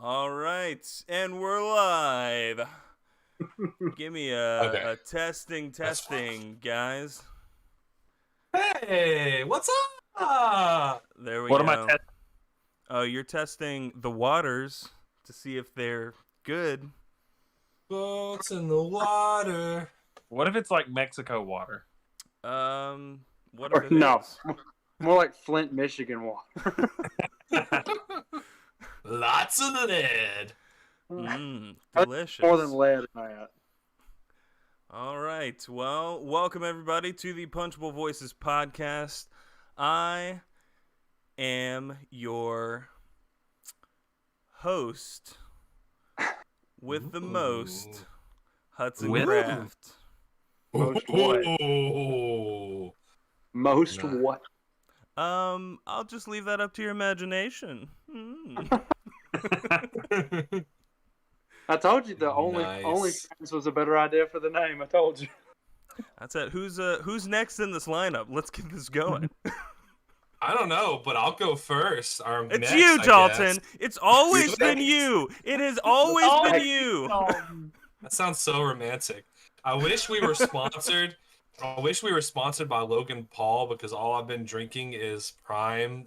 All right, and we're live. Give me a testing, guys. Hey, what's up? There we What go. am I testing? Oh, you're testing the waters to see if they're good. Boats in the water. What if it's like Mexico water? What Or if it no. is? More like Flint, Michigan water. Lots of lead. Delicious. More than lead in that. All right. Well, welcome everybody to the Punchable Voices podcast. I am your host with the most, Hudson With- Craft. Most what? Oh. Most Nice. what? I'll just leave that up to your imagination. I told you the only Nice. Friends was a better idea for the name. I told you. That's it. Who's next in this lineup? Let's get this going. I don't know, but I'll go first. It's Next, you, I Dalton. guess. It's always You been next. you. It has always been you. That sounds so romantic. I wish we were sponsored. I wish we were sponsored by Logan Paul because all I've been drinking is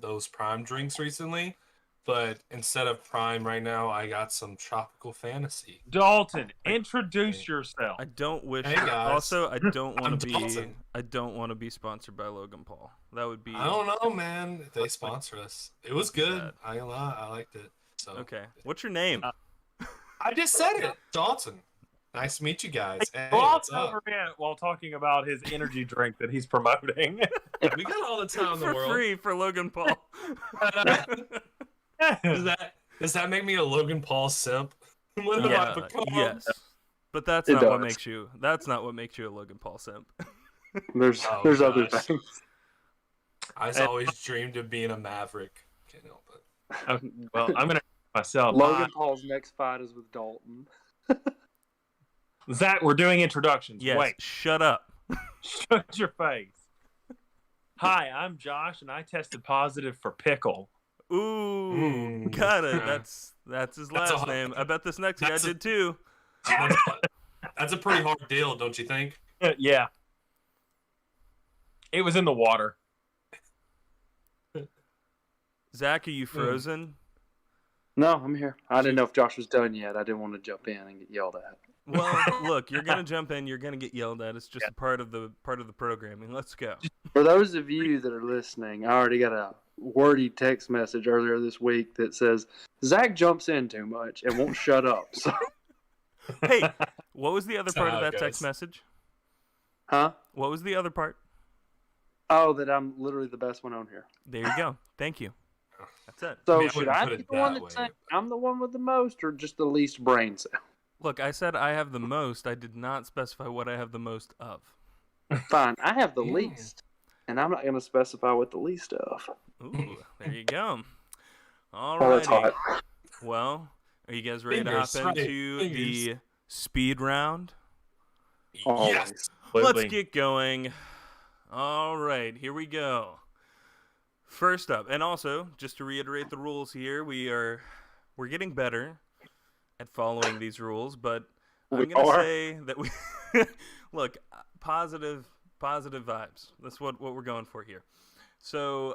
those Prime drinks recently. But instead of Prime right now, I got some Tropical Fantasy. Dalton, introduce yourself. I don't wish. Hey, guys. Also, I don't want I'm to be. Dalton. I don't want to be sponsored by Logan Paul. That would be. I don't know, man. They sponsor us. It was good. Sad. I ain't gonna lie. I liked it. So Okay. What's your name? I just said it, Dalton. Nice to meet you guys. Hey, Gloss what's up? over it while talking about his energy drink that he's promoting. We got all the time in the For world. free for Logan Paul. Does that make me a Logan Paul simp? What have I become? Yes. But that's It not what does. makes you. That's not what makes you a Logan Paul simp. There's Oh, other gosh. things. I always dreamed of being a Maverick. Can't help it. Well, I'm gonna myself. Logan Paul's next fight is with Dalton. Zach, we're doing introductions. Yes. Wait, Shut up. shut your face. Hi, I'm Josh, and I tested positive for pickle. Ooh, got it. That's his That's last a- name. I bet this next guy that's a- did too. That's a pretty hard deal, don't you think? Yeah. It was in the water. Zach, are you frozen? No, I'm here. I didn't know if Josh was done yet. I didn't want to jump in and get yelled at. Well, look, you're gonna jump in. You're gonna get yelled at. It's just a part of the programming. Let's go. For those of you that are listening, I already got a wordy text message earlier this week that says Zach jumps in too much and won't shut up. So, Hey, what was the other That's part how of it that text goes. message? huh? What was the other part? Oh, that I'm literally the best one on here. There you go. Thank you. That's it. So I mean, I should wouldn't I put be it the one that that's way. saying I'm the one with the most, or just the least brain cell? Look, I said I have the most. I did not specify what I have the most of. Fine, I have the Yeah. least, and I'm not going to specify what the least of. Ooh, there you go. All Oh, that's righty. hot. Well, are you guys ready Fingers, to hop right, into the fingers. speed round? Always. Yes. Let's Absolutely. get going. All right, here we go. First up, and also just to reiterate the rules here, we're getting better at following these rules, but I'm We gonna are? say that we look positive vibes. That's what we're going for here. So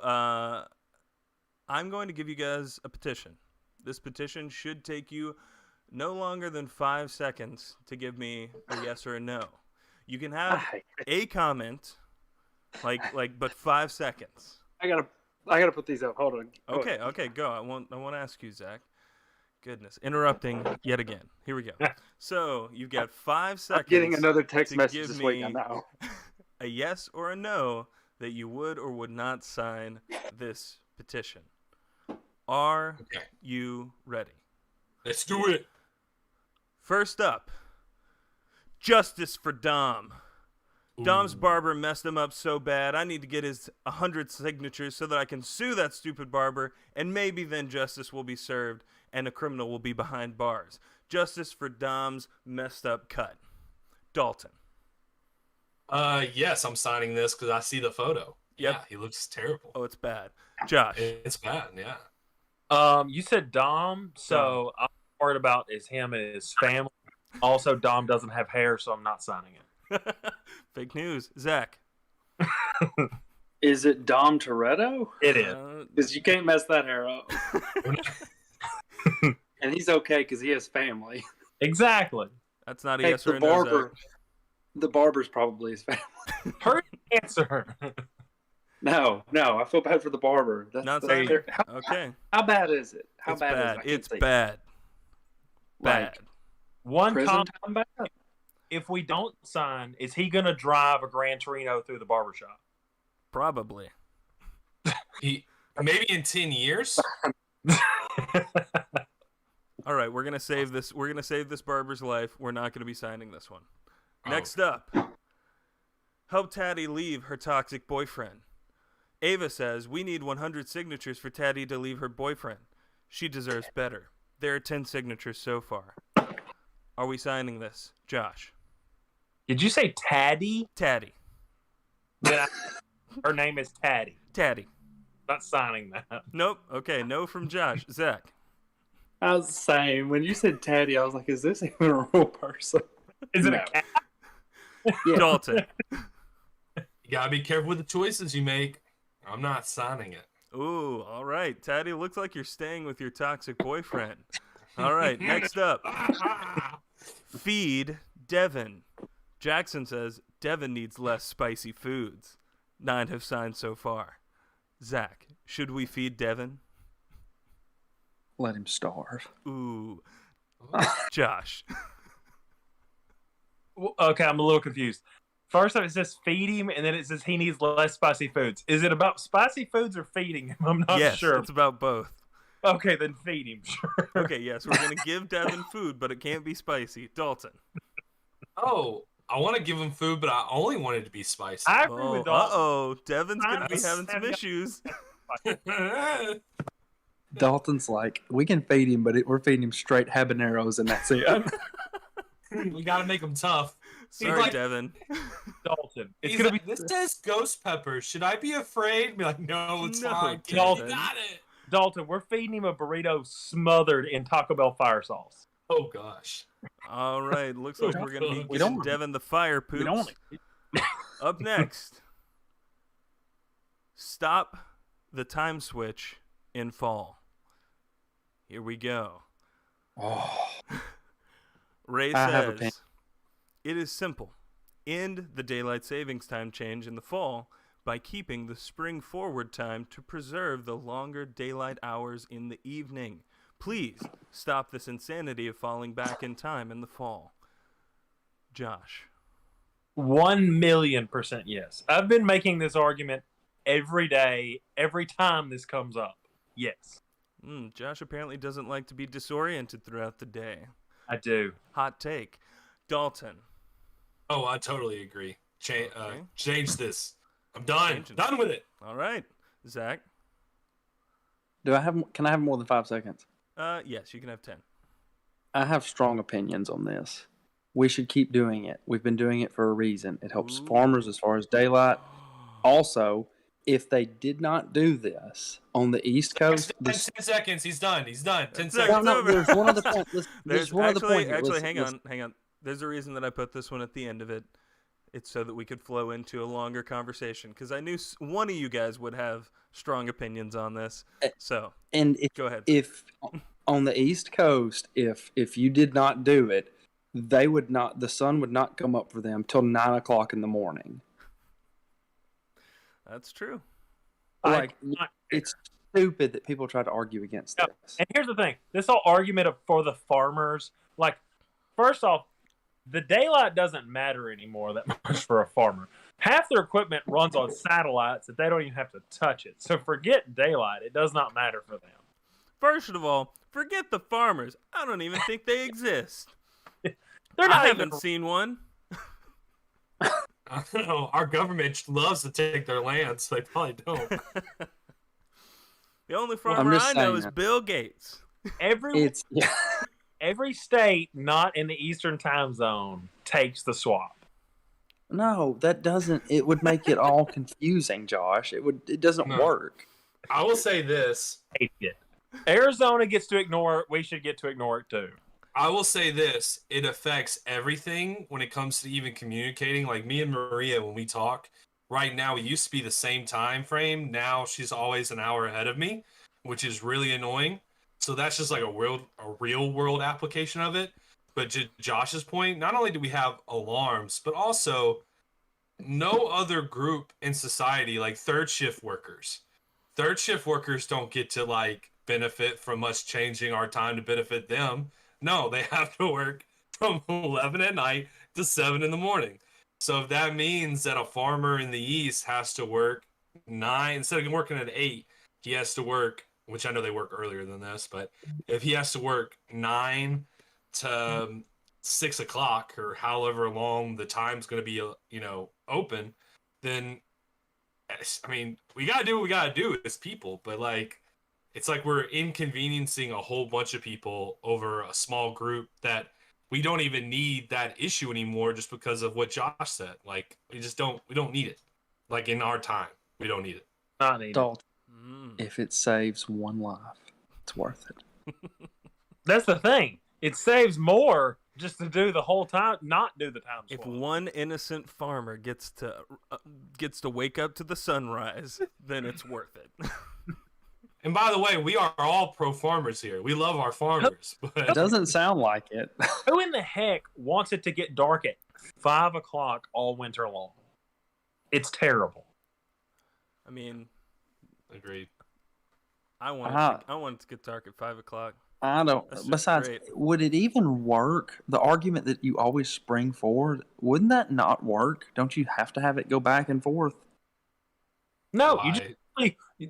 I'm going to give you guys a petition. This petition should take you no longer than 5 seconds to give me a yes or a no. You can have a comment, but 5 seconds. I gotta put these up. Hold on. Okay, go. I won't ask you, Zach. Goodness, interrupting yet again. Here we go. So you've got 5 I'm seconds. getting another text to message give this week. I me know. a yes or a no that you would or would not sign this petition. Are Okay. you ready? Let's do it. First up, justice for Dom. Dom's Ooh. barber messed him up so bad, I need to get his 100 signatures so that I can sue that stupid barber, and maybe then justice will be served and a criminal will be behind bars. Justice for Dom's messed up cut. Dalton. Yes, I'm signing this because I see the photo. Yep. Yeah, he looks terrible. Oh, it's bad. Josh. It's bad, yeah. You said Dom, so I'm worried about is him and his family. Also, Dom doesn't have hair, so I'm not signing it. Fake news. Zach. Is it Dom Toretto? It is. Because you can't mess that hair up. And he's okay because he has family. Exactly. That's not a Hey, yes or a no, Zach. The barber's probably his family. Her answer. No, I feel bad for the barber. Not That's saying. Okay. how bad is it? How It's bad is it? I bad. can't It's say. bad. Bad. Like, One prison comment. time bad? If we don't sign, is he going to drive a Gran Torino through the barbershop? Probably. Maybe in 10 years. All right, we're gonna save this. We're gonna save this barber's life. We're not gonna be signing this one. Next up, help Taddy leave her toxic boyfriend. Ava says we need 100 signatures for Taddy to leave her boyfriend. She deserves better. There are 10 signatures so far. Are we signing this, Josh? Did you say Taddy? Taddy. Her name is Taddy. Taddy. Not signing that. Nope. Okay, no from Josh. Zach. I was the same. When you said Taddy, I was like, is this even a real person? Is it No. a cat? Yeah. Dalton. You gotta be careful with the choices you make. I'm not signing it. Ooh, all right. Taddy, looks like you're staying with your toxic boyfriend. All right, next up. Feed Devin. Jackson says Devin needs less spicy foods. 9 have signed so far. Zach, should we feed Devin? Let him starve. Ooh. Josh. Okay, I'm a little confused. First off, it says feed him, and then it says he needs less spicy foods. Is it about spicy foods or feeding him? I'm not Yes, sure. it's about both. Okay, then feed him. Sure. Okay, yes, we're going to give Devin food, but it can't be spicy. Dalton. Oh, I want to give him food, but I only want it to be spicy. I agree with Dalton. Uh-oh. Devin's going to be That's- having some issues. Dalton's like, we can feed him, but we're feeding him straight habaneros, and that's it. We gotta make him tough. Sorry, like- Devin. Dalton. It's He's gonna like, be this says ghost pepper. Should I be afraid? Be like, no, it's No, fine. Kid. Dalton. You got it. Dalton. We're feeding him a burrito smothered in Taco Bell fire sauce. Oh gosh. All right, looks like we're going to be We giving don't- Devin the fire poops. we don't. Up next, stop the time switch in fall. Here we go. Oh, Ray I have a pen. says, it is simple. End the daylight savings time change in the fall by keeping the spring forward time to preserve the longer daylight hours in the evening. Please stop this insanity of falling back in time in the fall. Josh. 1,000,000% yes. I've been making this argument every day, every time this comes up. Yes, Josh apparently doesn't like to be disoriented throughout the day. I do. Hot take. Dalton. Oh, I totally agree. Okay. Change this. I'm done. Change it. Done with it. All right. Zach. can I have more than 5 seconds? Yes, you can have 10. I have strong opinions on this. We should keep doing it. We've been doing it for a reason. It helps Ooh. farmers as far as daylight. Also, if they did not do this on the East Coast, 10 seconds. He's done. He's done. 10 That's seconds. it. there's one other point. There's one other point. here. Actually, Listen. hang on. There's a reason that I put this one at the end of it. It's so that we could flow into a longer conversation because I knew one of you guys would have strong opinions on this. So And go ahead. if on the East Coast, if you did not do it, the sun would not come up for them till 9 o'clock in the morning. That's true. Like, I'm not- it's stupid that people try to argue against Yeah. this. And here's the thing: this whole argument for the farmers, like, first off, the daylight doesn't matter anymore that much for a farmer. Half their equipment runs on satellites that they don't even have to touch it. So forget daylight; it does not matter for them. First of all, forget the farmers. I don't even think they exist. They're not I even. haven't seen one. I don't know. Our government loves to take their land, so they probably don't. The only I'm farmer just I know saying is that. Bill Gates. Every state not in the Eastern time zone takes the swap. No, that doesn't. It would make it all confusing, Josh. It doesn't No. work. I will say this. Hate it. Arizona gets to ignore it. We should get to ignore it too. I will say this: it affects everything when it comes to even communicating. Like me and Maria, when we talk, right now we used to be the same time frame. Now she's always an hour ahead of me, which is really annoying. So that's just like a real world application of it. But to Josh's point, not only do we have alarms, but also no other group in society, like third shift workers. Third shift workers don't get to like benefit from us changing our time to benefit them. No, they have to work from 11 at night to 7 in the morning. So if that means that a farmer in the East has to work 9, instead of working at 8, he has to work, which I know they work earlier than this, but if he has to work 9 to 6 o'clock or however long the time's going to be, open, then, I mean, we got to do what we got to do as people, but like, it's like we're inconveniencing a whole bunch of people over a small group that we don't even need that issue anymore just because of what Josh said. Like, we don't need it. Like, in our time, we don't need it. Not needed. Dalton, if it saves one life, it's worth it. That's the thing. It saves more just to do the whole time, not do the time If swap. one innocent farmer gets to wake up to the sunrise, then it's worth it. And by the way, we are all pro farmers here. We love our farmers. It But doesn't sound like it. Who in the heck wants it to get dark at 5 o'clock all winter long? It's terrible. I mean, agreed. I want it to get dark at 5 o'clock. I don't. That's just Besides, great. would it even work? The argument that you always spring forward, wouldn't that not work? Don't you have to have it go back and forth? No, Why? you just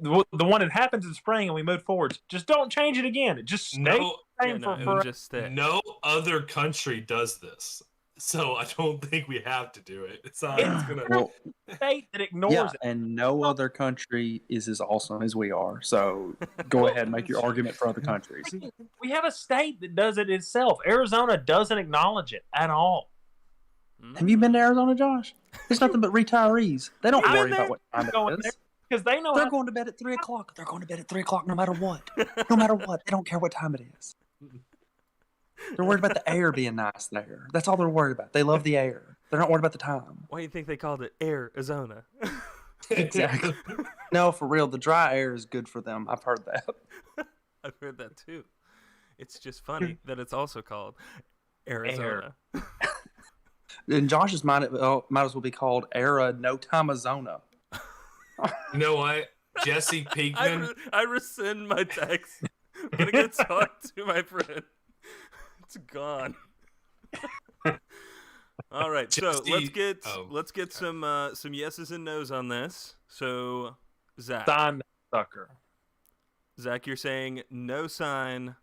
the one that happens in spring and we move forwards. Just don't change it again. It just stays No, the Yeah, same no, it for would just stay. no other country does this. So I don't think we have to do it. It's not. It's gonna. Well, a state that ignores yeah, it. and no other country is as awesome as we are. So go ahead and make your argument for other countries. We have a state that does it itself. Arizona doesn't acknowledge it at all. Have you been to Arizona, Josh? There's nothing but retirees. They don't I've worry been there. about what time Going it there is. because they know They're how going to bed at 3 o'clock. They're going to bed at 3 o'clock no matter what. No matter what. They don't care what time it is. They're worried about the air being nice there. That's all they're worried about. They love the air. They're not worried about the time. Why do you think they called it Arizona? Exactly. No, for real. The dry air is good for them. I've heard that. I've heard that too. It's just funny that it's also called Arizona. And Josh's might as well be called Era No Timezona. You know what? Jesse Pinkman. I rescind my text. I'm gonna go talk to my friend. It's gone. All right, so Jesse- let's get some yeses and nos on this. So Zach, sign that sucker. you're saying no sign.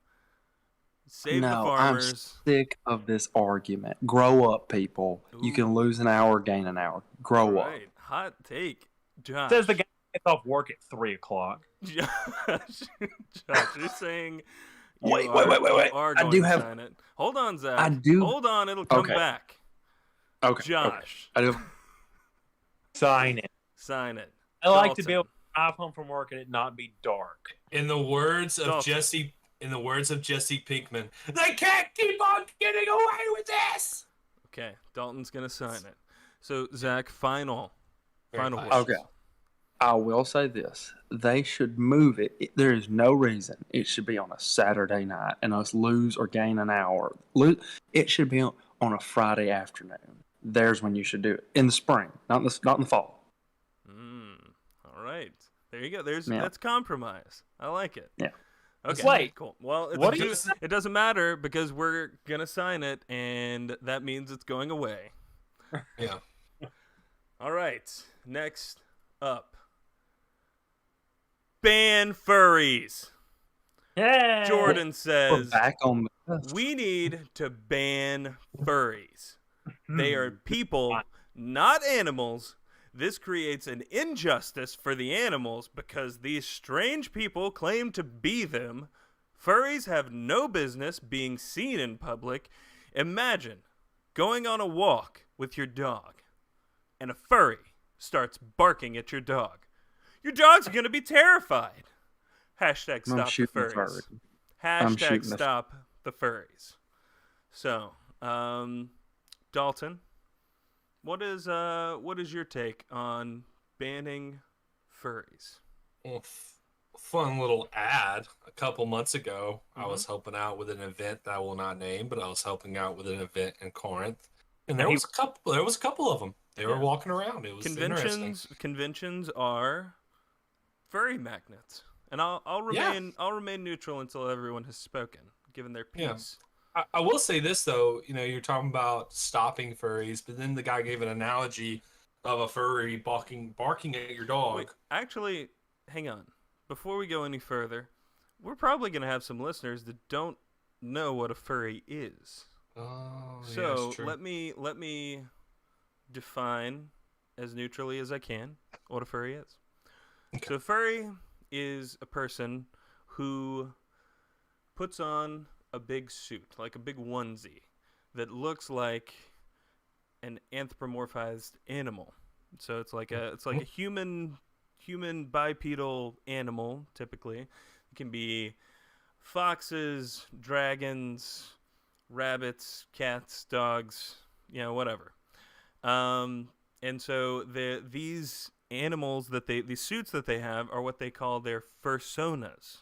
Save the No, farmers. I'm sick of this argument. Grow up, people. You can lose an hour, gain an hour. Grow up. Right, hot take, Josh. Says the guy gets off work at 3 o'clock. Josh, you're saying Wait. you I are going do to have- sign it. Hold on, Zach. I do- Hold on, it'll come Okay. back. Okay. Josh, I do. Sign it. sign it. I like to be able Dalton. to drive home from work and it not be dark. In the words of Dalton. Jesse Pinkman, they can't keep on getting away with this. Okay, Dalton's gonna sign it. So Zach, final Very wishes. fine. Okay. I will say this. They should move it. There is no reason it should be on a Saturday night and us lose or gain an hour. It should be on a Friday afternoon. There's when you should do it. In the spring, not in the fall. All right, there you go. Yeah. That's compromise. I like it. Yeah. Okay. Wait. Cool. Well, What do you say? it doesn't matter because we're gonna sign it, and that means it's going away. Yeah. All right. Next up, ban furries. Yeah. Jordan We're says back on the list. we need to ban furries. They are people, not animals. This creates an injustice for the animals because these strange people claim to be them. Furries have no business being seen in public. Imagine going on a walk with your dog and a furry starts barking at your dog. Your dog's going to be terrified. Hashtag I'm stop the shooting furries. furry. Hashtag shooting a- stop the furries. So, Dalton, what is your take on banning furries? Well, fun little ad. A couple months ago, I Mhm. was helping out with an event that I will not name, but I was helping out with an event in Corinth, and And there he- was a couple. There was a couple of them. They were Yeah. walking around. It was interesting. Conventions are furry magnets, and I'll remain neutral until everyone has spoken, given their Yeah. piece. I will say this though, you're talking about stopping furries, but then the guy gave an analogy of a furry barking at your dog. Wait, actually, hang on. Before we go any further, we're probably going to have some listeners that don't know what a furry is. Oh, yeah, So that's true. let me define as neutrally as I can what a furry is. Okay. So a furry is a person who puts on a big suit, like a big onesie, that looks like an anthropomorphized animal. So it's like a human bipedal animal. Typically, it can be foxes, dragons, rabbits, cats, dogs, whatever. And so these animals these suits that they have are what they call their fursonas,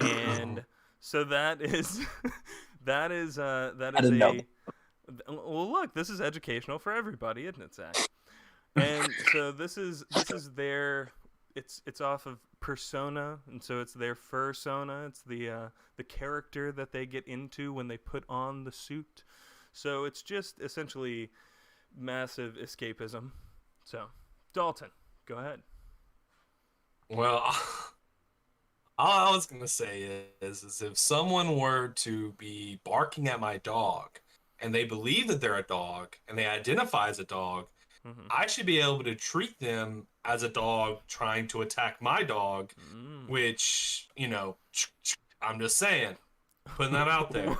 and so that is that is didn't know. Well, look, this is educational for everybody, isn't it, Zach? And so this is their it's off of persona, and so it's their fursona. It's the character that they get into when they put on the suit. So it's just essentially massive escapism. So, Dalton, go ahead. Well, all I was gonna say is if someone were to be barking at my dog, and they believe that they're a dog, and they identify as a dog, Mm-hmm. I should be able to treat them as a dog trying to attack my dog, which, I'm just saying, putting that out there.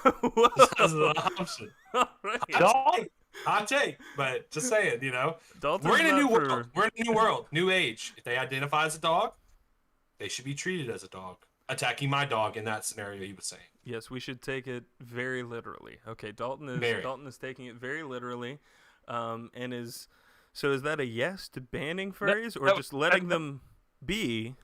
That's an option. All right. Hot take, but just saying, Dalton's we're in a not new for- world. We're in a new world, new age. If they identify as a dog, they should be treated as a dog. Attacking my dog in that scenario, he was saying. Yes, we should take it very literally. Okay, Dalton is taking it very literally, and is that a yes to banning furries or just letting them be?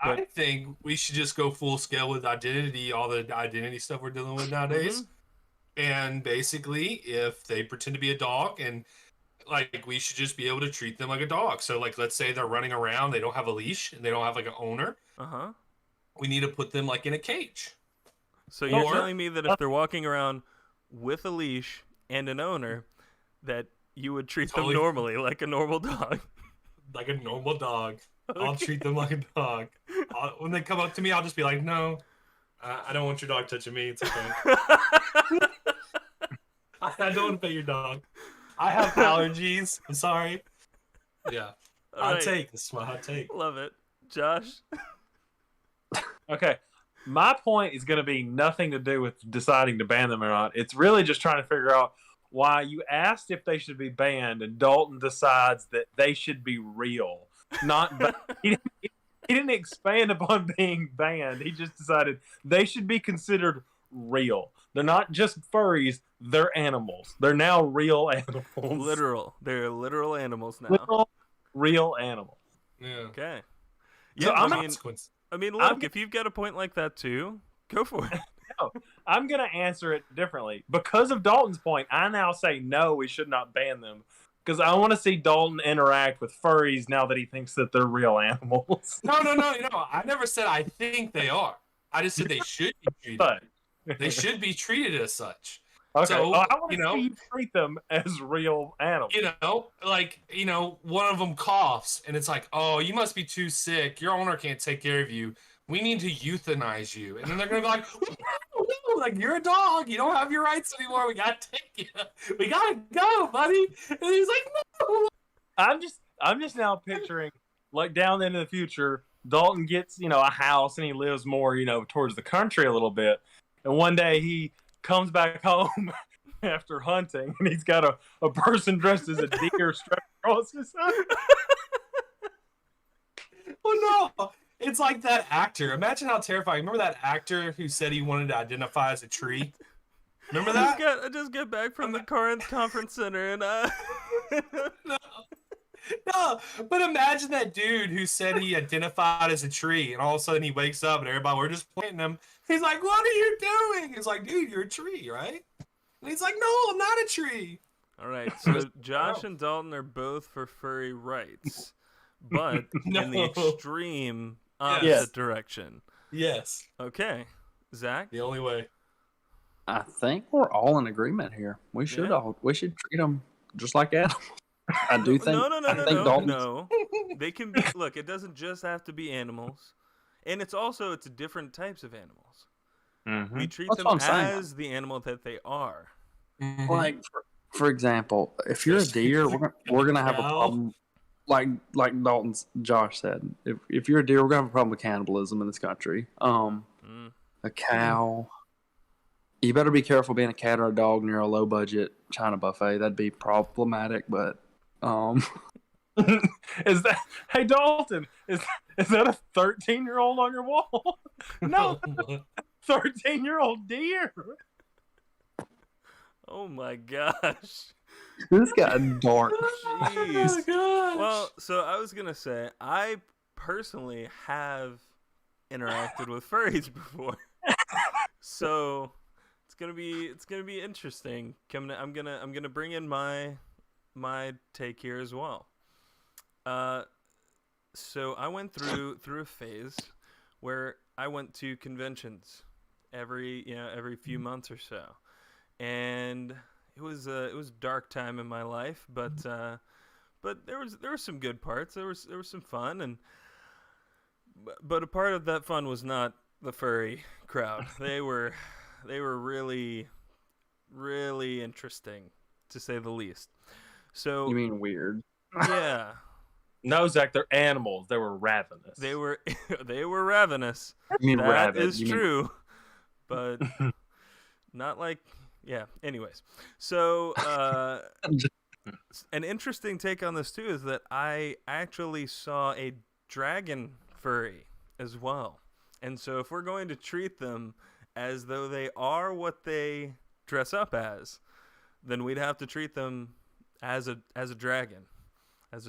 I think we should just go full scale with identity, all the identity stuff we're dealing with nowadays. And basically, if they pretend to be a dog, and we should just be able to treat them like a dog. So let's say they're running around, they don't have a leash, and they don't have an owner. We need to put them in a cage. So you're telling me that if they're walking around with a leash and an owner, that you would treat them normally, like a normal dog? Like a normal dog. Okay. I'll treat them like a dog. When they come up to me, I'll just be like, no, I don't want your dog touching me. It's okay. I don't want to pet your dog. I have allergies. I'm sorry. Yeah. Hot take. This is my hot take. Love it. Josh? Okay. My point is going to be nothing to do with deciding to ban them or not. It's really just trying to figure out why you asked if they should be banned, and Dalton decides that they should be real. He didn't expand upon being banned. He just decided they should be considered real. They're not just furries. They're animals. They're now real animals. Literal. They're literal animals now. Real animals. Yeah. Okay. So Yeah, look, if you've got a point like that too, go for it. No, I'm going to answer it differently. Because of Dalton's point, I now say no, we should not ban them. Because I want to see Dalton interact with furries now that he thinks that they're real animals. No. I never said I think they are. I just said they should be treated. They should be treated as such. Okay, so, I want to see you treat them as real animals. One of them coughs, and it's like, oh, you must be too sick. Your owner can't take care of you. We need to euthanize you. And then they're going to be like, you're a dog. You don't have your rights anymore. We got to take you. We got to go, buddy. And he's like, no. I'm just now picturing, down into the future, Dalton gets, a house, and he lives more, towards the country a little bit. And one day he comes back home after hunting, and he's got a person dressed as a deer strapped across his head. Oh, no. It's like that actor. Imagine how terrifying. Remember that actor who said he wanted to identify as a tree? Remember that? I just got back from the Corinth Conference Center, and No, no. But imagine that dude who said he identified as a tree, and all of a sudden he wakes up, and everybody, we're just pointing him. He's like, "What are you doing?" He's like, "Dude, you're a tree, right?" And he's like, "No, I'm not a tree." All right, so Josh and Dalton are both for furry rights, but in the No. extreme opposite Yes. direction. Yes, Okay, Zach. the only way. I think we're all in agreement here. We should Yeah. treat them just like animals. I do think. No. They can be. Look, it doesn't just have to be animals, and it's different types of animals. Mm-hmm. We treat That's them what I'm saying. as the animal that they are. Like, for example, if you're a deer, we're gonna have a Cow. problem. Like Josh said, if you're a deer, we're gonna have a problem with cannibalism in this country. Mm. A cow. You better be careful being a cat or a dog near a low budget China buffet. That'd be problematic. But Is that hey Dalton? Is that a 13-year-old on your wall? No, 13-year-old deer. Oh my gosh. this got dark. Jeez. gosh. Well, so I was gonna say I personally have interacted with furries before, so it's gonna be interesting. I'm gonna bring in my take here as well. So I went through a phase where I went to conventions every few months or so, and it was a dark time in my life, but there were some good parts. There was some fun, but a part of that fun was not the furry crowd. They were really interesting, to say the least. So You mean weird? yeah, No, Zach, they're animals. They were ravenous. they were ravenous. You mean That rabbit? is You mean- true, but not like yeah. Anyways, so an interesting take on this too is that I actually saw a dragon furry as well, and so if we're going to treat them as though they are what they dress up as, then we'd have to treat them as a dragon, as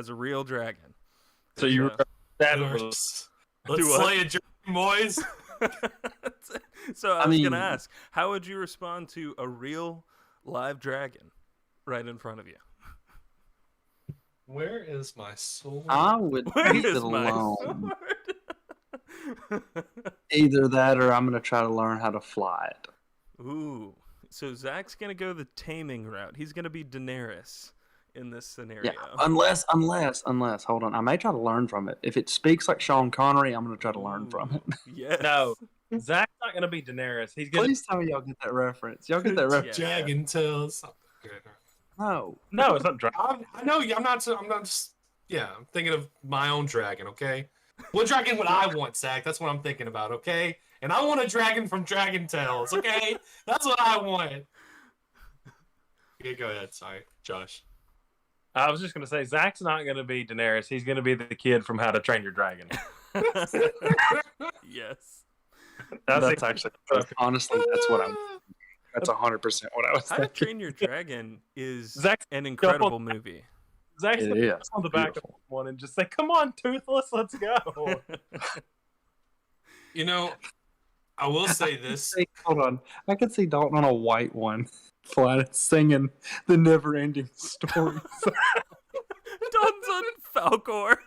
a real dragon. So you were that was Let's Do what? slay a dragon, boys. So I was mean- gonna ask, how would you respond to a real live dragon right in front of you? Where is my sword? I would Where leave is it my alone. sword? Either that, or I'm gonna try to learn how to fly it. Ooh, so Zach's gonna go the taming route. He's gonna be Daenerys in this scenario. Yeah, unless, hold on. I may try to learn from it. If it speaks like Sean Connery, I'm gonna try to learn from it. Yes. no. Zach's not gonna be Daenerys. He's gonna Please tell me y'all get that reference. Y'all get that reference? Dragon tails. No. no, it's not dragon. I know. I'm not just. Yeah, I'm thinking of my own dragon. Okay, what dragon would I want, Zach? That's what I'm thinking about. Okay, and I want a dragon from Dragon Tales. Okay, that's what I want. Okay, go ahead. Sorry, Josh. I was just gonna say Zach's not gonna be Daenerys. He's gonna be the kid from How to Train Your Dragon. Yes. That's actually Honestly, that's what I'm. That's 100% what I was How to thinking. Train Your Dragon is Zach's an incredible movie. Zach's It gonna is. put on the back of Beautiful. one and just say, "Come on, Toothless, let's go." You know, I will say this. Hey, hold on. I could see Dalton on a white one, flying and singing the never-ending stories. Don's on Falcor.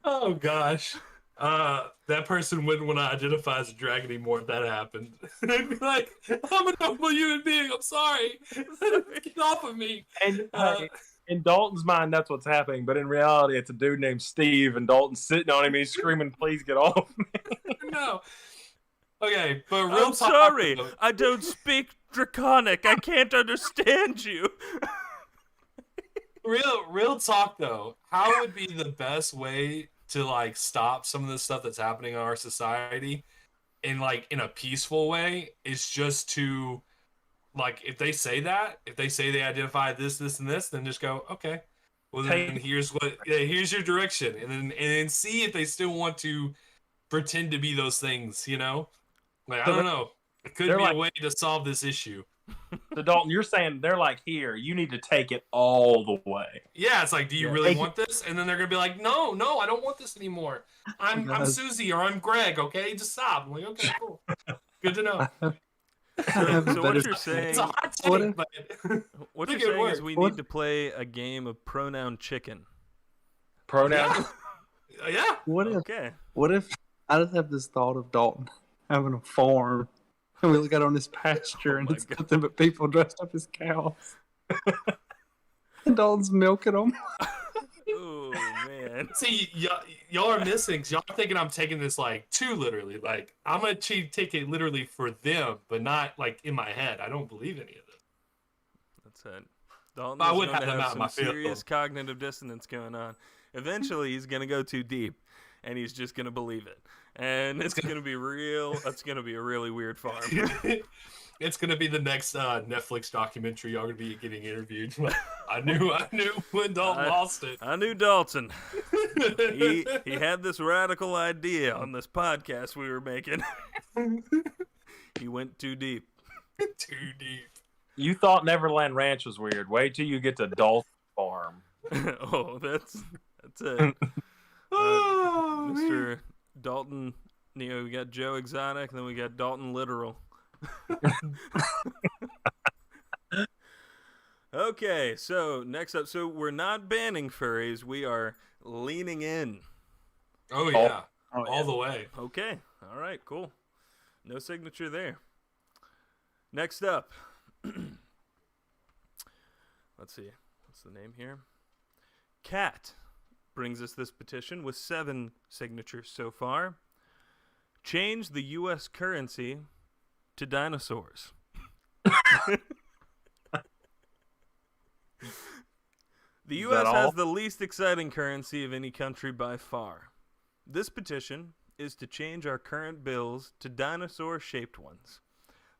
Oh gosh. That person wouldn't want to identify as a dragon anymore if that happened. They'd be like, I'm a normal human being. I'm sorry. Get off of me. And in Dalton's mind, that's what's happening, but in reality, it's a dude named Steve, and Dalton's sitting on him, and he's screaming, "Please get off me!" No. Okay, but real I'm talk, sorry. though. I don't speak Draconic. I can't understand you. Real talk though. How would be the best way to like stop some of the stuff that's happening in our society in a peaceful way is just to like if they say they identify this and this, then just go, okay, Well, then here's your direction, and then see if they still want to pretend to be those things. You know, like I So don't know. It could they're be a like- way to solve this issue. So Dalton, you're saying they're like, here, you need to take it all the way. Yeah, it's like, do you Yeah. really want this? And then they're gonna be like, no, I don't want this anymore. I'm Guys. Susie or I'm Greg. Okay, just stop. I'm like, okay, cool, good to know. So what you're saying, It's a hot What take, if- but what think you're it saying is worked. we What- need to play a game of pronoun chicken. Pronouns. yeah. Okay. What if I just have this thought of Dalton having a farm, and we look out on this pasture, and my it's God. nothing but people dressed up as cows, and Dalton's milking them. Oh man. See, y'all are missing. 'Cause y'all are thinking I'm taking this like too literally. Like I'm gonna take it literally for them, but not like in my head. I don't believe any of it. That's it. Dalton I is would going to have them have out some my field. serious cognitive dissonance going on. Eventually, he's going to go too deep, and he's just going to believe it. And it's going to be real. That's going to be a really weird farm. It's gonna be the next Netflix documentary. Y'all gonna be getting interviewed. I knew when Dalton lost it. I knew Dalton. He had this radical idea on this podcast we were making. He went too deep. Too deep. You thought Neverland Ranch was weird. Wait till you get to Dalton Farm. Oh, that's it. Oh, man. Mr. Dalton, we got Joe Exotic, and then we got Dalton Literal. Okay, so next up, so we're not banning furries, we are leaning in. Oh yeah, Oh, all the way. Okay, all right, cool. No signature there. Next up, let's see, what's the name here? Cat brings us this petition with 7 signatures so far. Change the U.S. currency to dinosaurs. The Is U.S. that all? has the least exciting currency of any country by far. This petition is to change our current bills to dinosaur-shaped ones.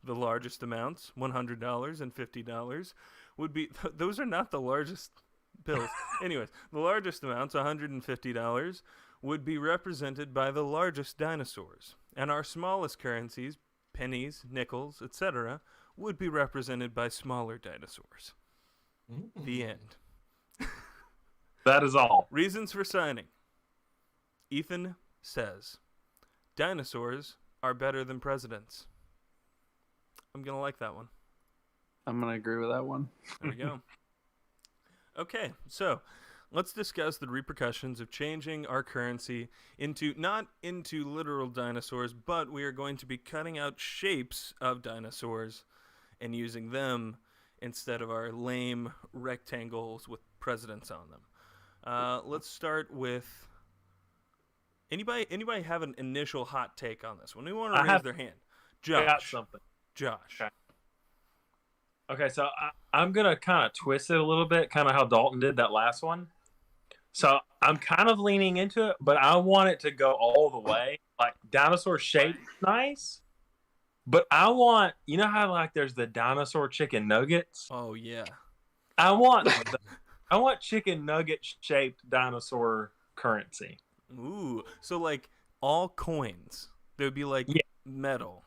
The largest amounts, $100 and $50, would be... Those are not the largest bills. Anyways, the largest amounts, $150, would be represented by the largest dinosaurs. And our smallest currencies, pennies, nickels, etc., would be represented by smaller dinosaurs. The end. That is all. Reasons for signing. Ethan says, dinosaurs are better than presidents. I'm going to like that one. I'm gonna agree with that one. There we go. Okay, so let's discuss the repercussions of changing our currency into, not into literal dinosaurs, but we are going to be cutting out shapes of dinosaurs and using them instead of our lame rectangles with presidents on them. Let's start with anybody have an initial hot take on this one? Who want to raise their hand? I got Josh. something. Josh. Okay. Okay, so I'm going to kind of twist it a little bit, kind of how Dalton did that last one. So I'm kind of leaning into it, but I want it to go all the way. Like, dinosaur shape, nice. But I want, you know how like there's the dinosaur chicken nuggets? Oh yeah. I want chicken nugget shaped dinosaur currency. Ooh, so like all coins, they would be like Yeah. metal.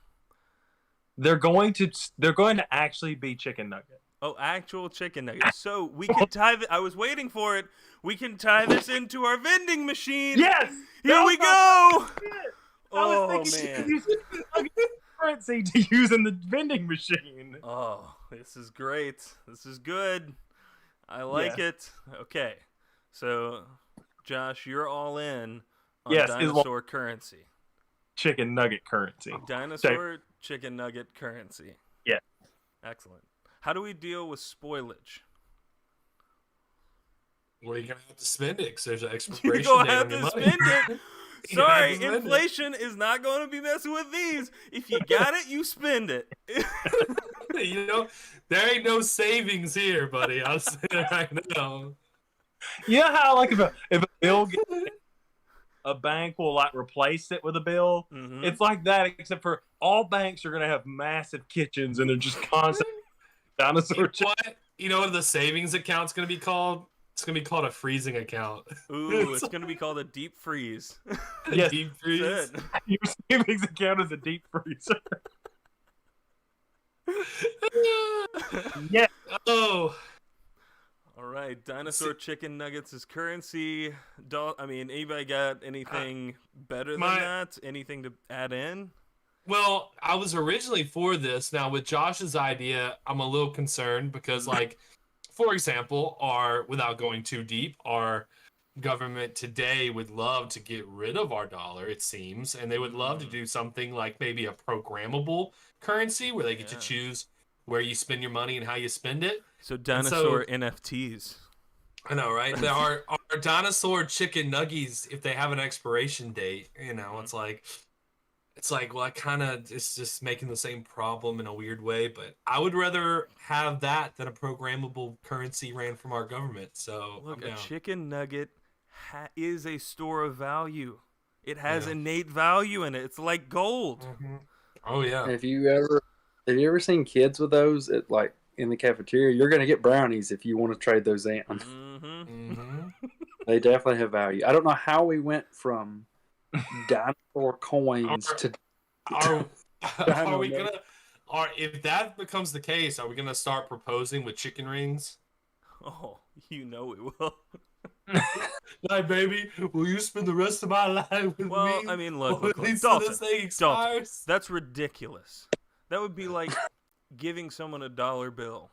They're going to actually be chicken nugget. Oh, actual chicken nuggets. So we can tie. I was waiting for it. We can tie this into our vending machine. Yes. Here we go. I Oh was thinking man. you use chicken nugget currency to use in the vending machine. Oh, this is great. This is good. I like it. Okay, so Josh, you're all in on Yes, dinosaur currency. Chicken nugget currency. Dinosaur chicken nugget currency. Yeah. Excellent. How do we deal with spoilage? Well, you're gonna have to spend it because there's an You expiration don't date have on your to money. spend it. You're gonna have Sorry, to spend it. inflation is not going to be messing with these. If you got it, you spend it. You know, there ain't no savings here, buddy. I'll say it right now. You know how like if a bill gets, a bank will like replace it with a bill? Mhm. It's like that, except for all banks are gonna have massive kitchens and they're just constant dinosaur chicken. What? You know what the savings account's gonna be called? It's gonna be called a freezing account. Ooh, it's gonna be called a deep freeze. Yes. Deep freeze. That's it. Your savings account is a deep freezer. Yeah. Oh, All right, dinosaur chicken nuggets is currency. Anybody got anything better than that? Anything to add in? well, I was originally for this. Now with Josh's idea, I'm a little concerned because, like, for example, without going too deep, our government today would love to get rid of our dollar, it seems, and they would love to do something like maybe a programmable currency where they get to choose where you spend your money and how you spend it. So dinosaur NFTs. I know, right? There are dinosaur chicken nuggies, if they have an expiration date, it's like, well, it's just making the same problem in a weird way, but I would rather have that than a programmable currency ran from our government. So Look, I'm a down. chicken nugget is a store of value. It has innate value in it. It's like gold. Mm-hmm. Oh yeah. Have you ever seen kids with those at like in the cafeteria? You're gonna get brownies if you want to trade those in. Mm-hmm. They definitely have value. I don't know how we went from dinosaur coins to Are we know. gonna? If that becomes the case, are we gonna start proposing with chicken rings? Oh, you know we will. Hi, baby. Will you spend the rest of my life with me? Well, I mean, look, At least Dalton, till this thing Dalton, expires. that's ridiculous. That would be like giving someone a dollar bill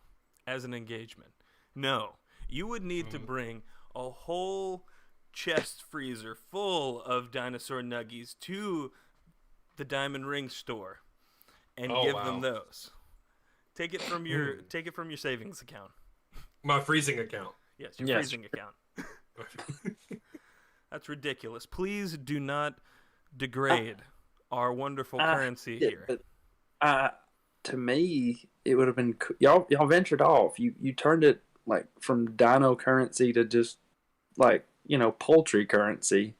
as an engagement. No, you would need to bring a whole chest freezer full of dinosaur nuggies to the diamond ring store and give them those. Take it from your savings account. My freezing account. Yes, your freezing account. That's ridiculous. Please do not degrade our wonderful currency here. But, to me, it would have been y'all ventured off. You turned it like from dino currency to just like poultry currency.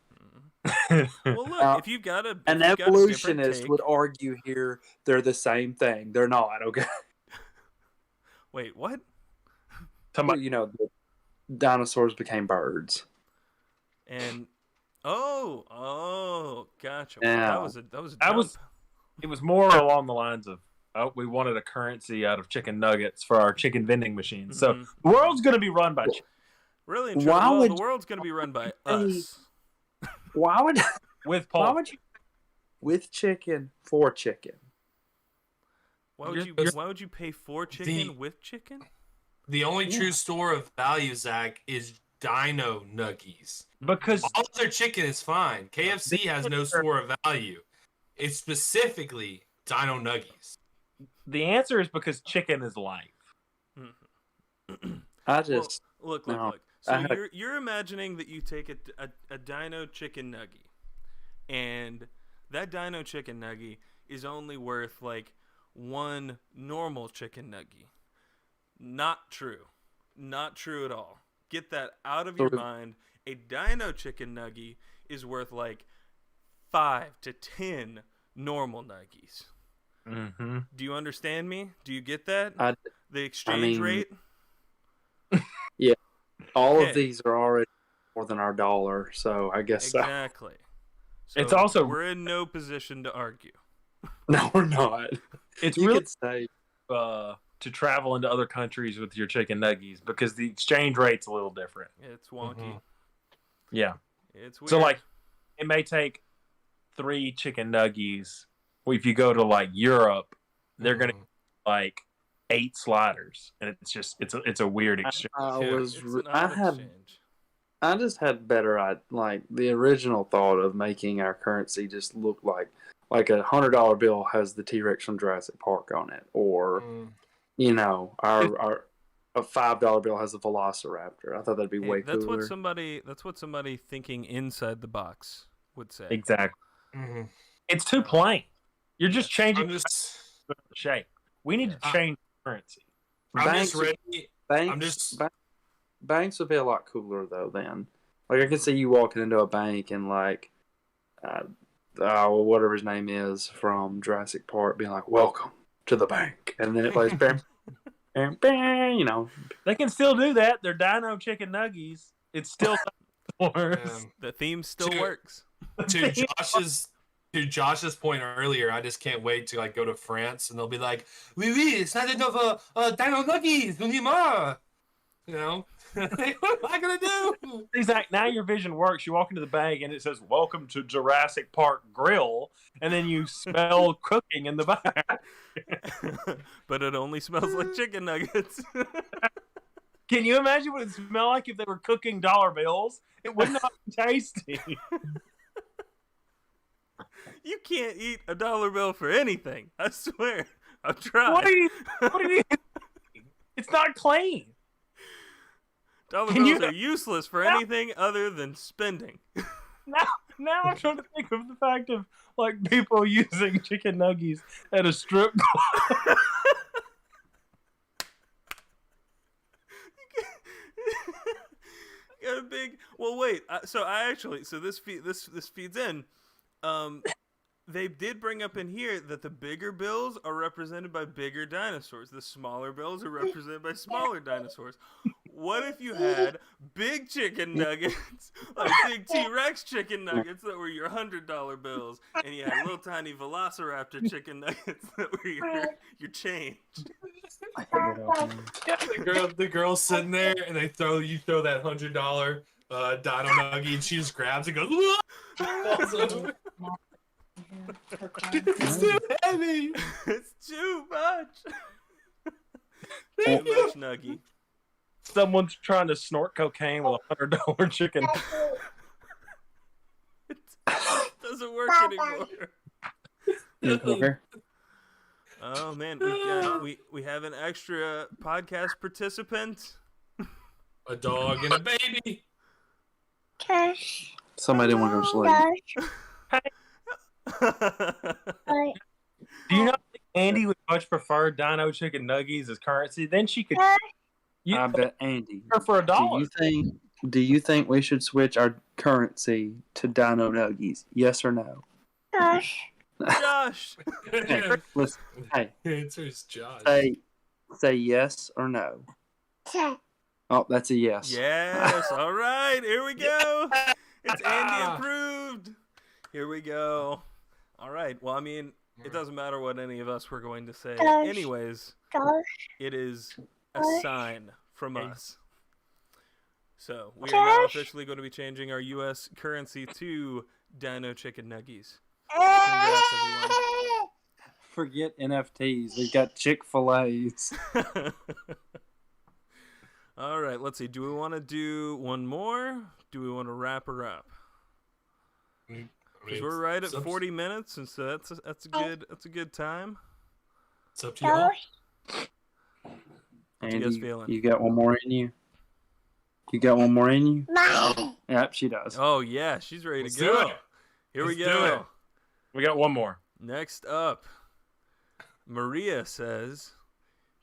Well, look, if you've got an evolutionist would argue here they're the same thing. They're not. Okay. Wait, what? Well, the dinosaurs became birds. And gotcha. Yeah. Well, that was It was more along the lines of, we wanted a currency out of chicken nuggets for our chicken vending machines. So the world's going to be run by chicken. Really and truly, the world's going to be run by us. Why would With Paul. Why would you with chicken for chicken? Why would you pay for chicken with chicken? The only true store of value, Zach, is Dino Nuggies. Because all other chicken is fine. KFC has no store of value. It's specifically Dino Nuggies. The answer is because chicken is life. I just look. So you're imagining that you take a Dino chicken nuggie, and that Dino chicken nuggie is only worth like one normal chicken nuggie. Not true. Not true at all. Get that out of your mind. A Dino chicken nuggie is worth like 5 to 10 normal nuggies. Mm-hmm. Do you understand me? Do you get that? The exchange rate? Yeah. All of these are already more than our dollar, so I guess exactly. So it's also we're in no position to argue. No, we're not. It's you really could say to travel into other countries with your chicken nuggies because the exchange rate's a little different. It's wonky. Mm-hmm. Yeah. It's weird. So like it may take 3 chicken nuggies. Well, if you go to like Europe, they're gonna like 8 sliders, and it's a weird exchange. I just had better like the original thought of making our currency just look like a $100 bill has the T-Rex from Jurassic Park on it, or our a $5 bill has a Velociraptor. I thought that'd be way cooler. That's what somebody thinking inside the box would say. Exactly. Mm-hmm. It's too plain. You're just changing the shape. We need to change currency. Banks would be a lot cooler though. Then, like I can see you walking into a bank and like, whatever his name is from Jurassic Park, being like, "Welcome to the bank," and then it plays bam. and you know, They can still do that. They're Dino Chicken Nuggies. It's still works. The theme still Dude. works. To Josh's point earlier, I just can't wait to like go to France and they'll be like, "Oui, oui, it's not enough Dino Nuggies, we need more." You know, what am I gonna do? Exactly. Now your vision works. You walk into the bank and it says "Welcome to Jurassic Park Grill," and then you smell cooking in the back. But it only smells like chicken nuggets. Can you imagine what it smelled like if they were cooking dollar bills? It would not be tasty. You can't eat a dollar bill for anything. I swear. I've tried. What are you? It's not clean. Dollar Can bills you- are useless for anything other than spending. Now I'm trying to think of the fact of like people using chicken nuggies at a strip club. Got a big. Well, wait. So this feeds in. They did bring up in here that the bigger bills are represented by bigger dinosaurs. The smaller bills are represented by smaller dinosaurs. What if you had big chicken nuggets, like big T-Rex chicken nuggets that were your $100 bills, and you had little tiny Velociraptor chicken nuggets that were your change? The girl's sitting there and you throw that $100 Dino Nuggie and she just grabs it and goes, falls over. It's too heavy. It's too much. Too much nuggie. Someone's trying to snort cocaine with a $100 chicken. It doesn't work anymore. okay. Oh man, we have an extra podcast participant. A dog and a baby. Somebody didn't want to go to sleep. Do you not think Andy would much prefer Dino Chicken Nuggies as currency? Then she could. I bet Andy. Her for $1. Do you think we should switch our currency to Dino Nuggies? Yes or no? Josh. Listen, hey, The answer is Josh. say yes or no. Oh, that's a yes. Yes. All right. Here we go. It's Andy approved. Here we go. All right. Well, I mean, it doesn't matter what any of us were going to say. Anyways, it is a sign from us. So we are now officially going to be changing our U.S. currency to Dino Chicken Nuggies. Congrats, everyone. Forget NFTs. We've got Chick-fil-A's. All right. Let's see. Do we want to do one more? Do we want to wrap her up? Because we're right at 40 minutes, and so that's a good time. It's up to y'all. What you guys feeling? You got one more in you? You got one more in you? Yep, she does. Oh yeah, she's ready Let's to go. do it. Here we Let's do go. it. We got one more. Next up, Maria says,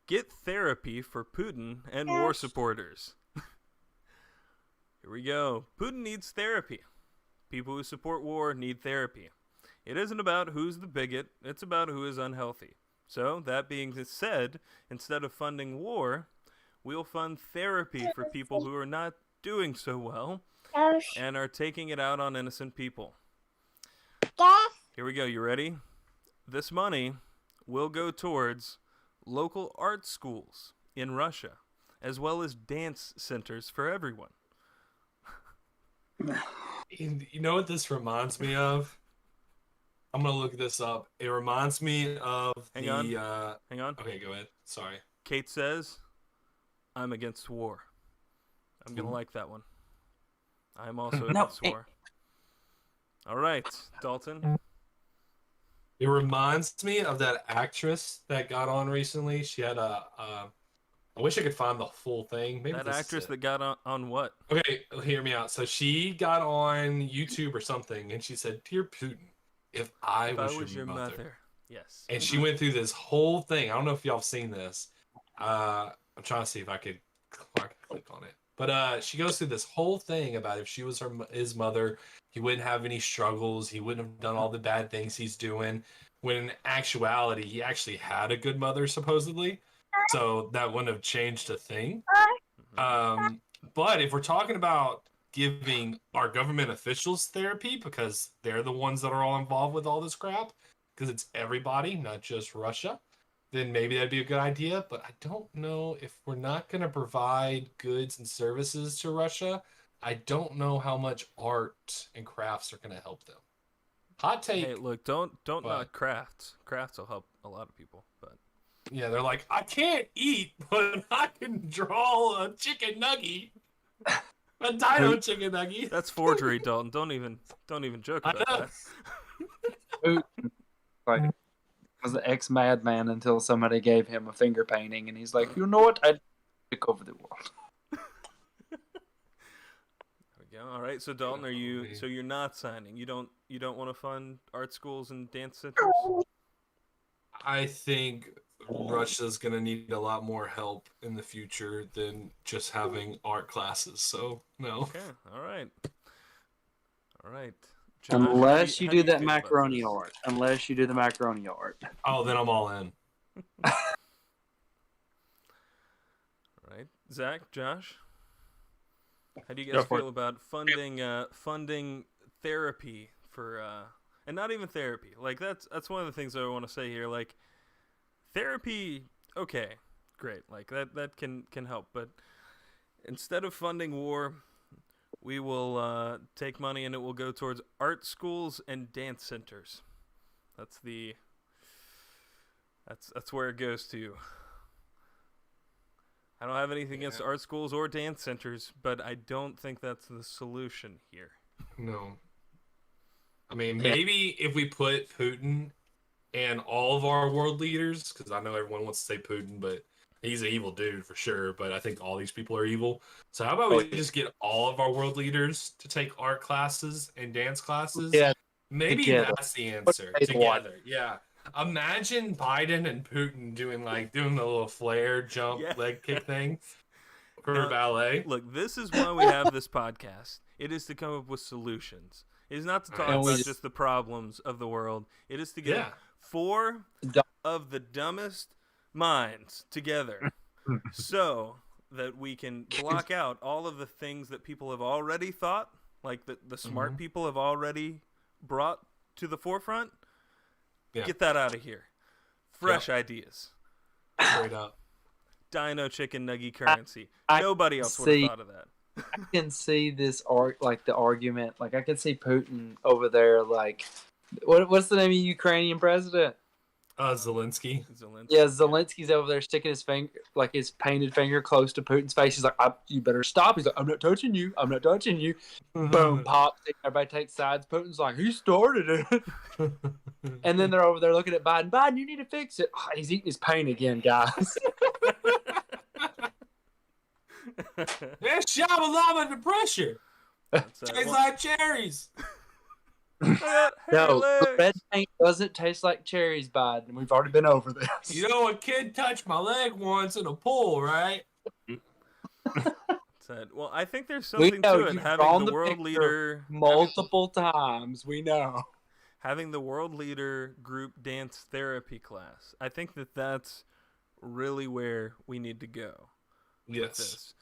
"Get therapy for Putin and war supporters." Here we go. Putin needs therapy. People who support war need therapy. It isn't about who's the bigot, it's about who is unhealthy. So, that being said, instead of funding war, we'll fund therapy for people who are not doing so well and are taking it out on innocent people. Here we go. You ready? This money will go towards local art schools in Russia, as well as dance centers for everyone. You know what this reminds me of? I'm gonna look this up. It reminds me of Hang on. Okay, go ahead. Sorry. Kate says, "I'm against war." I'm gonna like that one. I'm also against war. All right, Dalton. It reminds me of that actress that got on recently. She had I wish I could find the full thing. Maybe That this is actress it. that got on what? Okay, hear me out. So she got on YouTube or something, and she said, "Dear Putin, if I If was, I was your your mother." mother. Yes. And she went through this whole thing. I don't know if y'all have seen this. I'm trying to see if I could click on it. But she goes through this whole thing about if she was his mother, he wouldn't have any struggles. He wouldn't have done all the bad things he's doing. When in actuality, he actually had a good mother, supposedly. so that wouldn't have changed a thing. But if we're talking about giving our government officials therapy because they're the ones that are all involved with all this crap, because it's everybody, not just Russia, then maybe that'd be a good idea. But I don't know if we're not going to provide goods and services to Russia. I don't know how much art and crafts are going to help them. Hot take. Hey, look, don't knock crafts. Crafts will help a lot of people, but Yeah, they're like, I can't eat, but I can draw a chicken nuggie. A Dino chicken nuggie. that's forgery, Dalton. Don't even joke about know. that. Like, was an ex-madman until somebody gave him a finger painting, and he's like, you know what? I'd take over the world. Yeah, all right. So Dalton, so you're not signing? You don't want to fund art schools and dance centers? I think Russia's gonna need a lot more help in the future than just having art classes. So no. Okay. All right. Josh, Unless how you do do that feel about macaroni this? art. Unless you do the macaroni art. Oh, then I'm all in. All right, Zach, Josh, how do you guys Go for feel about funding therapy for and not even therapy? Like that's one of the things I want to say here. Like therapy, okay, great. Like that can help, but instead of funding war, we will take money and it will go towards art schools and dance centers. That's where it goes to. I don't have anything against art schools or dance centers, but I don't think that's the solution here. No. I mean, maybe if we put Putin and all of our world leaders, because I know everyone wants to say Putin, but he's an evil dude for sure, but I think all these people are evil. So how about we just get all of our world leaders to take art classes and dance classes? Yeah, Maybe together. that's the answer. Together, yeah. Imagine Biden and Putin doing the little flare jump leg kick thing for ballet. Look, this is why we have this podcast. It is to come up with solutions. It is not to talk about just the problems of the world. It is to get four of the dumbest minds together so that we can block out all of the things that people have already thought, like the smart people have already brought to the forefront. Get that out of here. Fresh ideas. Straight up. Dino chicken nugget currency. Nobody else would have thought of that. I can see this the argument. Like I can see Putin over there. Like, what's the name of Ukrainian president? Zelensky. Yeah, Zelensky's over there sticking his finger, like his painted finger, close to Putin's face. He's like, "You better stop." He's like, "I'm not touching you. I'm not touching you." Boom, pops. Everybody takes sides. Putin's like, "He started it." And then they're over there looking at Biden. Biden, you need to fix it. Oh, he's eating his paint again, guys. There's Shabba Lava under pressure. Tastes like cherries. No, red paint doesn't taste like cherries, Biden. We've already been over this. You know, a kid touched my leg once in a pool, right? Well, I think there's something to it. Having the world leader multiple times, we know. Having the world leader group dance therapy class. I think that's really where we need to go. Yes.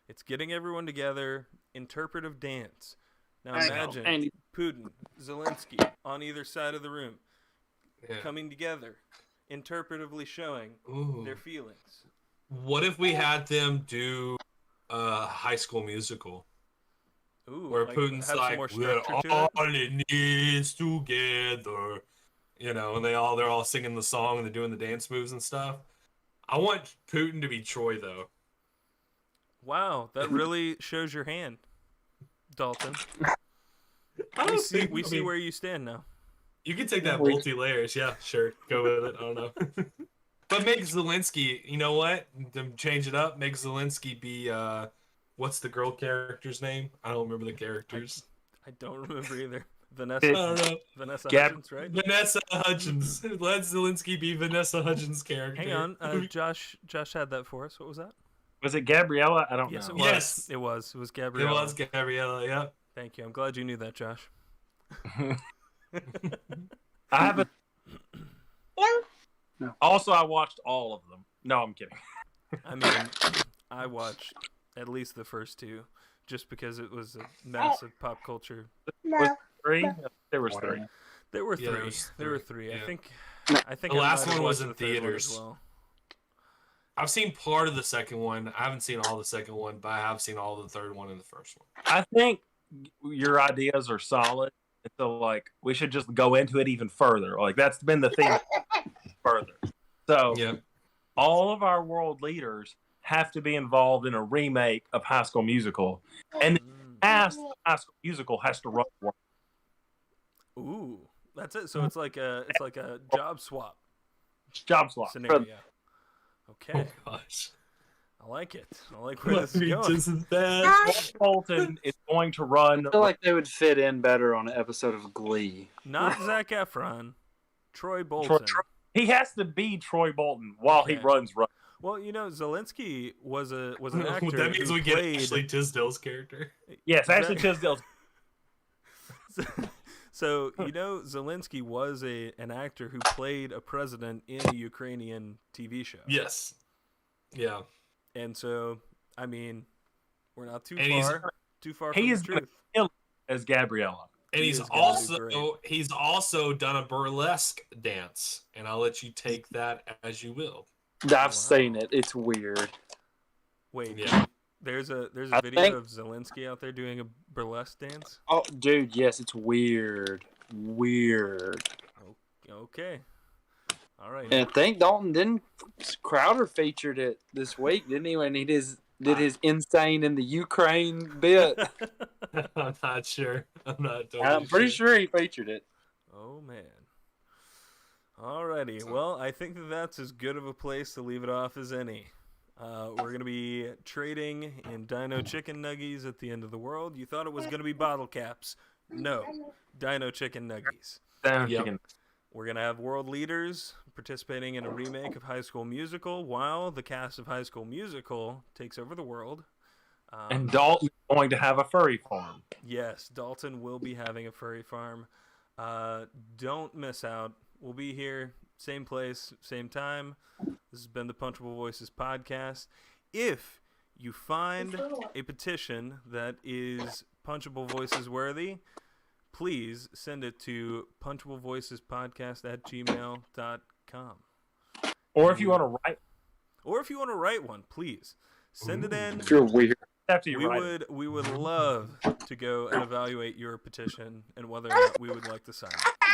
It's getting everyone together, interpretive dance. Now imagine Putin, Zelensky on either side of the room coming together, interpretively showing their feelings. What if we had them do a High School Musical? Ooh, where Putin's like, we're all in this together. You know, and they're all singing the song and they're doing the dance moves and stuff. I want Putin to be Troy, though. Wow, that really shows your hand, Dalton. We see where you stand now. You can take that multi-layers. Yeah, sure. Go with it. I don't know. But make Zelensky, you know what? To change it up, make Zelensky be, what's the girl character's name? I don't remember the characters. I don't remember either. Vanessa. I don't know. Vanessa Hudgens, right? Vanessa Hudgens. Let Zelensky be Vanessa Hudgens' character. Hang on. Josh had that for us. What was that? Was it Gabriella? I don't know. It was. It was Gabriella. It was Gabriella, yeah. Thank you. I'm glad you knew that, Josh. I have a Also, I watched all of them. No, I'm kidding. I mean, I watched at least the first two, just because it was a massive pop culture. Was it 3? There was 3. There were Yeah, three. there was There were three, 3. yeah. I think The I last might have one was watched in the third one theaters. as well. I've seen part of the second one. I haven't seen all the second one, but I have seen all the third one and the first one. I think your ideas are solid. So, like, we should just go into it even further. Like, that's been the thing further. So, Yeah. all of our world leaders have to be involved in a remake of High School Musical. And the cast of High School Musical has to run the world. Ooh, that's it. So it's like a job swap Job swap. scenario. Okay, Oh gosh. I like it. I like where this is going. Just as bad. Bolton is going to run. I feel like they would fit in better on an episode of Glee. Not Zac Efron, Troy Bolton. He has to be Troy Bolton while he Okay. runs. Well, Zelensky was an actor. That means who we get played... Ashley Tisdale's character. Yes, Ashley Tisdale's. So Zelensky was an actor who played a president in a Ukrainian TV show. Yes. Yeah. And so, I mean, we're not too And far from He's the gonna truth. kill as Gabriella. And He he's is gonna do great. also done a burlesque dance, and I'll let you take that as you will. I've seen it. It's weird. Wait, Yeah. there's a I video think- of Zelensky out there doing a burlesque dance. Oh, dude, yes, it's weird. Weird. Okay, all right. And I think Crowder featured it this week, didn't he? When he did his insane in the Ukraine bit. I'm not sure. I'm not totally I'm pretty sure he featured it. Oh man. Alrighty. Well, I think that's as good of a place to leave it off as any. We're gonna be trading in Dino chicken nuggies at the end of the world. You thought it was gonna be bottle caps. No, Dino chicken nuggies. Yep. We're gonna have world leaders participating in a remake of High School Musical, while the cast of High School Musical takes over the world. And Dalton's going to have a furry farm. Yes, Dalton will be having a furry farm. Don't miss out. We'll be here, same place, same time. This has been the Punchable Voices podcast. If you find a petition that is Punchable Voices worthy, please send it to punchablevoicespodcast@gmail.com. Or if you want to write, Or if you want to write one, please send it in. If you're weird. after you write it. We would love to go and evaluate your petition and whether or not we would like to sign it.